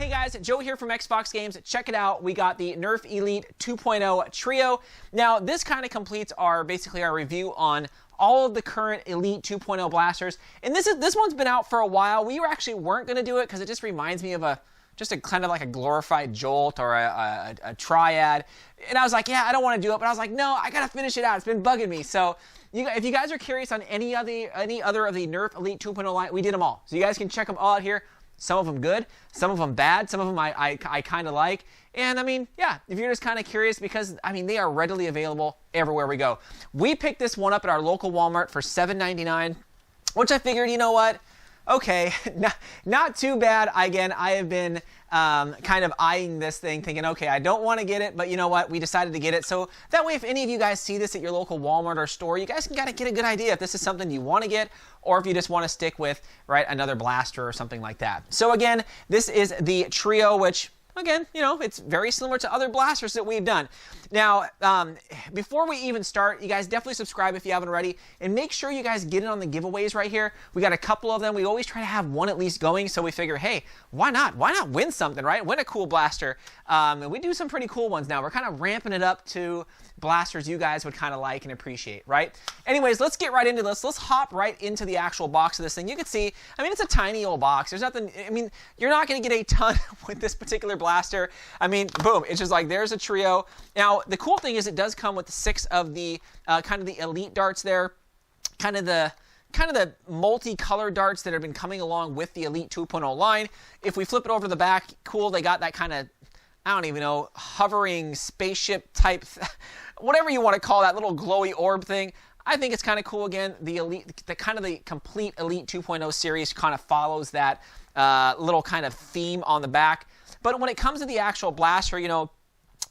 Hey guys, Joe here from XFoxGames. Check it out. We got the Nerf Elite 2.0 Trio. Now, this kind of completes basically our review on all of the current Elite 2.0 blasters. And this one's been out for a while. We actually weren't going to do it because it just reminds me of just a kind of like a glorified Jolt or a Triad. And I was like, yeah, I don't want to do it. But I was like, no, I got to finish it out. It's been bugging me. So if you guys are curious on any other of the Nerf Elite 2.0 line, we did them all. So you guys can check them all out here. Some of them good, some of them bad, some of them I kind of like. And I mean, yeah, if you're just kind of curious, because I mean, they are readily available everywhere we go. We picked this one up at our local Walmart for $7.99, which I figured, you know what? Okay, not too bad. Again, I have been kind of eyeing this thing, thinking, okay, I don't want to get it, but you know what? We decided to get it. So that way, if any of you guys see this at your local Walmart or store, you guys can kind of get a good idea if this is something you want to get, or if you just want to stick with, right, another blaster or something like that. So again, this is the Trio, which, again, you know, it's very similar to other blasters that we've done. Now, before we even start, you guys definitely subscribe if you haven't already, and make sure you guys get in on the giveaways right here. We got a couple of them. We always try to have one at least going, so we figure, hey, why not? Why not win something, right? Win a cool blaster. And we do some pretty cool ones now. We're kind of ramping it up to blasters you guys would kind of like and appreciate, right? Anyways, let's get right into this. Let's hop right into the actual box of this thing. You can see, I mean, it's a tiny old box. There's nothing, I mean, you're not going to get a ton with this particular blaster. I mean, boom, it's just like, there's a Trio. Now, the cool thing is it does come with 6 of the kind of the Elite darts there, kind of the multicolored darts that have been coming along with the Elite 2.0 line. If we flip it over to the back, cool, they got that kind of, I don't even know, hovering spaceship type, whatever you want to call that little glowy orb thing. I think it's kind of cool. Again, the Elite, the complete Elite 2.0 series kind of follows that little kind of theme on the back. But when it comes to the actual blaster, you know,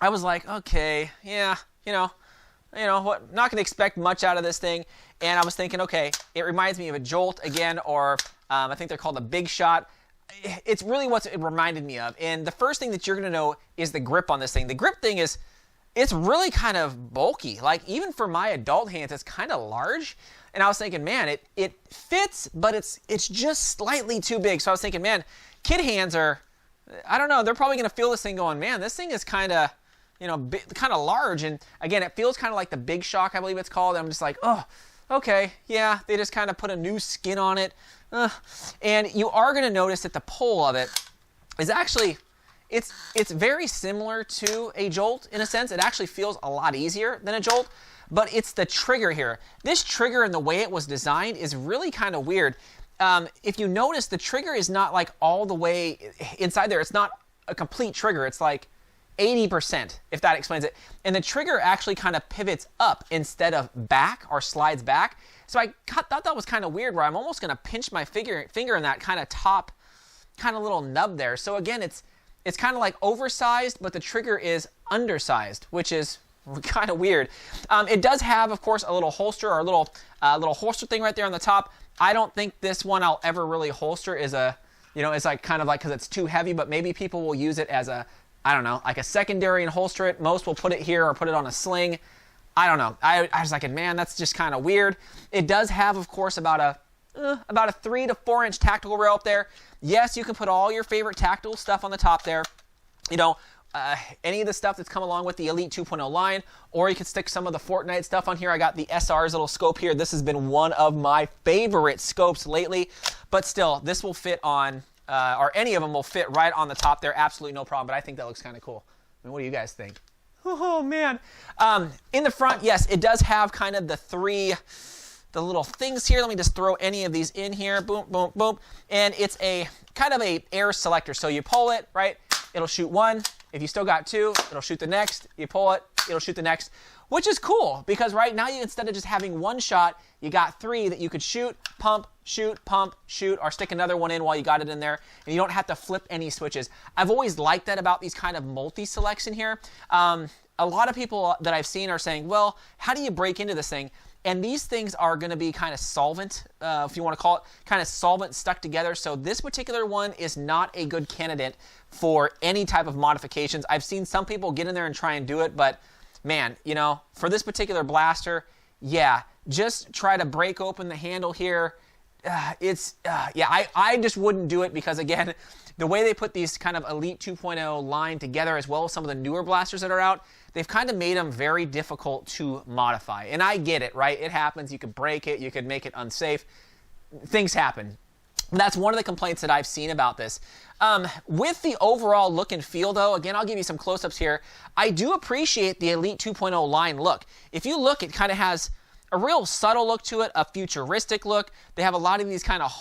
I was like, okay, yeah, you know what, not going to expect much out of this thing. And I was thinking, okay, it reminds me of a Jolt again, or I think they're called a Big Shot. It's really what it reminded me of. And the first thing that you're going to know is the grip on this thing. The grip thing is, it's really kind of bulky. Like, even for my adult hands, it's kind of large. And I was thinking, man, it fits, but it's just slightly too big. So I was thinking, man, kid hands are, I don't know, they're probably going to feel this thing going, man, this thing is kind of, you know, kind of large. And again, it feels kind of like the Big Shock, I believe it's called. And I'm just like, oh, okay, yeah, they just kind of put a new skin on it. And you are going to notice that the pull of it is actually, it's very similar to a Jolt in a sense. It actually feels a lot easier than a Jolt, but it's the trigger here. This trigger and the way it was designed is really kind of weird. If you notice, the trigger is not like all the way inside there. It's not a complete trigger. It's like 80%, if that explains it. And the trigger actually kind of pivots up instead of back or slides back. So I thought that was kind of weird, where I'm almost going to pinch my finger in that kind of top, kind of little nub there. So again, it's kind of like oversized, but the trigger is undersized, which is kind of weird. It does have, of course, a little holster, or a little holster thing right there on the top. I don't think this one I'll ever really holster is it's like kind of like, because it's too heavy, but maybe people will use it as a, I don't know, like a secondary and holster it. Most will put it here or put it on a sling. I don't know. I was like, man, that's just kind of weird. It does have, of course, about a 3 to 4 inch tactical rail up there. Yes, you can put all your favorite tactical stuff on the top there. You know, any of the stuff that's come along with the Elite 2.0 line, or you can stick some of the Fortnite stuff on here. I got the SR's little scope here. This has been one of my favorite scopes lately, but still, this will fit on, or any of them will fit right on the top there. Absolutely no problem, but I think that looks kind of cool. I mean, what do you guys think? Oh, man. In the front, yes, it does have kind of the little things here. Let me just throw any of these in here. Boom, boom, boom. And it's a kind of a air selector. So you pull it, right? It'll shoot 1. If you still got 2, it'll shoot the next. You pull it, it'll shoot the next, which is cool, because right now, instead of just having 1 shot, you got 3 that you could shoot, pump, shoot, or stick another one in while you got it in there, and you don't have to flip any switches. I've always liked that about these kind of multi-selects in here. A lot of people that I've seen are saying, well, how do you break into this thing? And these things are going to be kind of solvent, if you want to call it, kind of solvent stuck together. So this particular one is not a good candidate for any type of modifications. I've seen some people get in there and try and do it, but man, you know, for this particular blaster, yeah, just try to break open the handle here, yeah, I just wouldn't do it because, again, the way they put these kind of Elite 2.0 line together, as well as some of the newer blasters that are out, they've kind of made them very difficult to modify. And I get it, right? It happens. You could break it. You could make it unsafe. Things happen. That's one of the complaints that I've seen about this. With the overall look and feel, though, again, I'll give you some close-ups here. I do appreciate the Elite 2.0 line look. If you look, it kind of has a real subtle look to it, a futuristic look. They have a lot of these kind of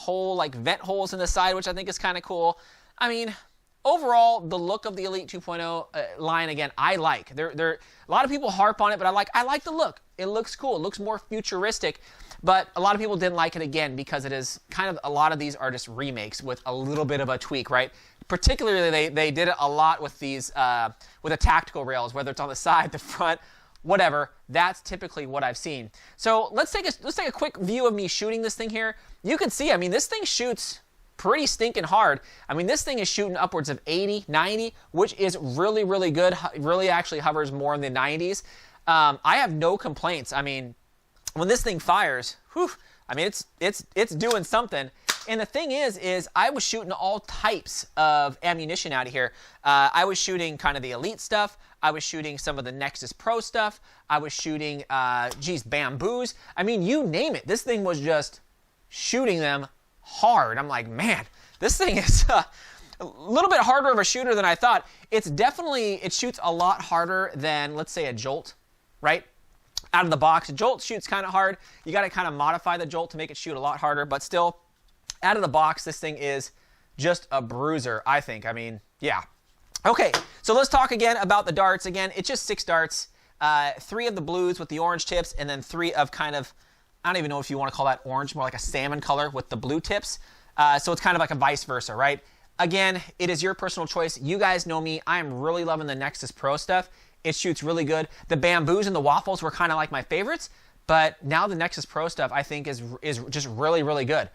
vent holes in the side, which I think is kind of cool. I mean, overall, the look of the Elite 2.0 line, again, I like. A lot of people harp on it, but I like the look. It looks cool. It looks more futuristic, but a lot of people didn't like it, again, because it is kind of, a lot of these are just remakes with a little bit of a tweak, right? Particularly, they did it a lot with these, with the tactical rails, whether it's on the side, the front, whatever. That's typically what I've seen. So let's take a quick view of me shooting this thing here. You can see, I mean, this thing shoots pretty stinking hard. I mean, this thing is shooting upwards of 80, 90, which is really, really good. Really actually hovers more in the 90s. I have no complaints. I mean, when this thing fires, whew, I mean, it's doing something. And the thing is I was shooting all types of ammunition out of here. I was shooting kind of the Elite stuff. I was shooting some of the Nexus Pro stuff. I was shooting, bamboos. I mean, you name it. This thing was just shooting them hard. I'm like, man, this thing is a little bit harder of a shooter than I thought. It shoots a lot harder than, let's say, a Jolt, right? Out of the box, a Jolt shoots kind of hard. You got to kind of modify the Jolt to make it shoot a lot harder, but still, out of the box, this thing is just a bruiser, I think. I mean, yeah. Okay, so let's talk again about the darts. Again, it's just 6 darts, 3 of the blues with the orange tips, and then 3 of kind of, I don't even know if you want to call that orange, more like a salmon color with the blue tips. So it's kind of like a vice versa, right? Again, it is your personal choice. You guys know me. I am really loving the Nexus Pro stuff. It shoots really good. The bamboos and the waffles were kind of like my favorites, but now the Nexus Pro stuff I think is just really, really good.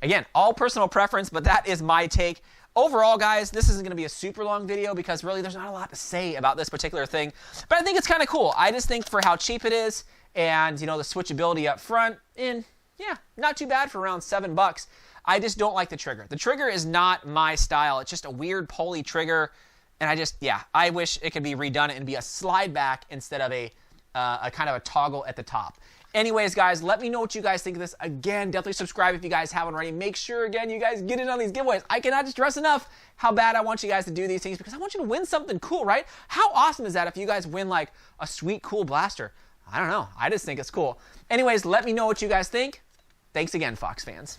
Again, all personal preference, but that is my take. Overall, guys, this isn't going to be a super long video because really there's not a lot to say about this particular thing, but I think it's kind of cool. I just think for how cheap it is and, you know, the switchability up front, and yeah, not too bad for around $7. I just don't like the trigger. The trigger is not my style. It's just a weird pulley trigger, and I wish it could be redone and be a slide back instead of a kind of a toggle at the top. Anyways, guys, let me know what you guys think of this. Again, definitely subscribe if you guys haven't already. Make sure, again, you guys get in on these giveaways. I cannot stress enough how bad I want you guys to do these things because I want you to win something cool, right? How awesome is that if you guys win, like, a sweet, cool blaster? I don't know. I just think it's cool. Anyways, let me know what you guys think. Thanks again, Fox fans.